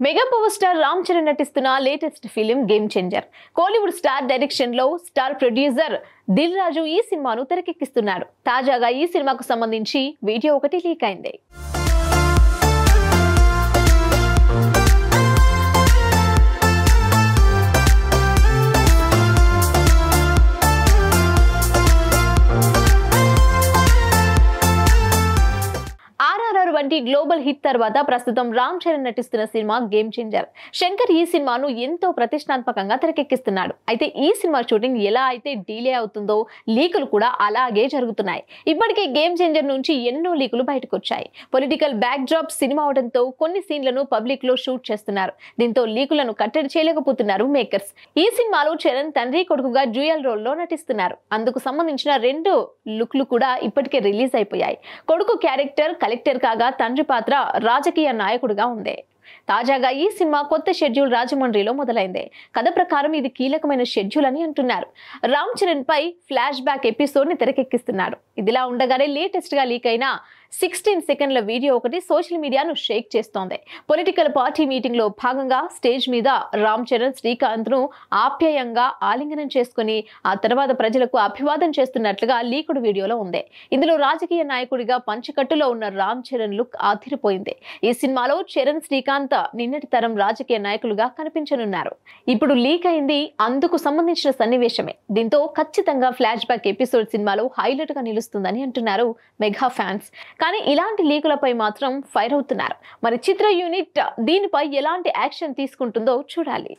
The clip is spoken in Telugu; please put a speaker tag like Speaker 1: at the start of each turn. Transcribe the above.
Speaker 1: Mega power star Ram Charan నటిస్తున్న latest film game changer. Kollywood star direction లో స్టార్ ప్రొడ్యూసర్ దిల్ రాజు ఈ సినిమాను తెరకెక్కిస్తున్నాడు. తాజాగా ఈ సినిమాకు సంబంధించి వీడియో ఒకటి లీక్ అయింది. వంటి గ్లోబల్ హిట్ తర్వాత ప్రస్తుతం రామ్ చరణ్ నటిస్తున్న సినిమా గేమ్ చేంజర్. శంకర్ ఈ సినిమాను ఎంతో ప్రతిష్టాత్మకంగా తెరకెక్కిస్తున్నాడు. అయితే ఈ సినిమా షూటింగ్ ఎలా అయితే డిలే అవుతుందో లీకులు కూడా అలాగే జరుగుతున్నాయి. ఇప్పటికే గేమ్ చేంజర్ నుంచి ఎన్నో లీకులు బయటకు వచ్చాయి. పొలిటికల్ బ్యాక్ డ్రాప్ సినిమా అవడంతో కొన్ని సీన్లను పబ్లిక్ లో షూట్ చేస్తున్నారు. దీంతో లీకులను కట్టడి చేయలేకపోతున్నారు మేకర్స్. ఈ సినిమాలో చరణ్ తండ్రి కొడుకుగా డ్యూయల్ రోల్ లో నటిస్తున్నారు. అందుకు సంబంధించిన 2 లుక్లు కూడా ఇప్పటికే రిలీజ్ అయిపోయాయి. కొడుకు క్యారెక్టర్ కలెక్టర్ కాగా తండ్రి పాత్ర రాజకీయ నాయకుడిగా ఉంది. తాజాగా ఈ సినిమా కొత్త షెడ్యూల్ రాజమండ్రిలో మొదలైంది. కథ ప్రకారం ఇది కీలకమైన షెడ్యూల్ అని అంటున్నారు. రామ్ చరణ్ పై ఫ్లాష్ బ్యాక్ ఎపిసోడ్ ని తెరకెక్కిస్తున్నాడు. ఇదిలా ఉండగానే లేటెస్ట్ గా లీక్ అయిన 16 సెకండ్ల వీడియో ఒకటి సోషల్ మీడియాను షేక్ చేస్తోంది. పొలిటికల్ పార్టీ మీటింగ్ లో భాగంగా స్టేజ్ మీద రామ్ చరణ్ శ్రీకాంత్ ను ఆప్యాయంగా ఆలింగనం చేసుకుని ఆ తర్వాత ప్రజలకు అభివాదం చేస్తున్నట్లుగా లీకుడు వీడియోలో ఉంది. ఇందులో రాజకీయ నాయకుడిగా పంచకట్టులో ఉన్న రామ్ చరణ్ లుక్ ఆశ్చర్యపోయింది. ఈ సినిమాలో చరణ్ శ్రీకాంత్ నిన్నటి తరం రాజకీయ నాయకులుగా కనిపించనున్నారు. ఇప్పుడు లీక్ అయింది అందుకు సంబంధించిన సన్నివేశమే. దీంతో ఖచ్చితంగా ఫ్లాష్ బ్యాక్ ఎపిసోడ్ సినిమాలో హైలైట్ గా నిలుస్తుందని అంటున్నారు మెగా ఫ్యాన్స్. కానీ ఇలాంటి లీకులపై మాత్రం ఫైర్ అవుతున్నారు. మరి చిత్ర యూనిట్ దీనిపై ఎలాంటి యాక్షన్ తీసుకుంటుందో చూడాలి.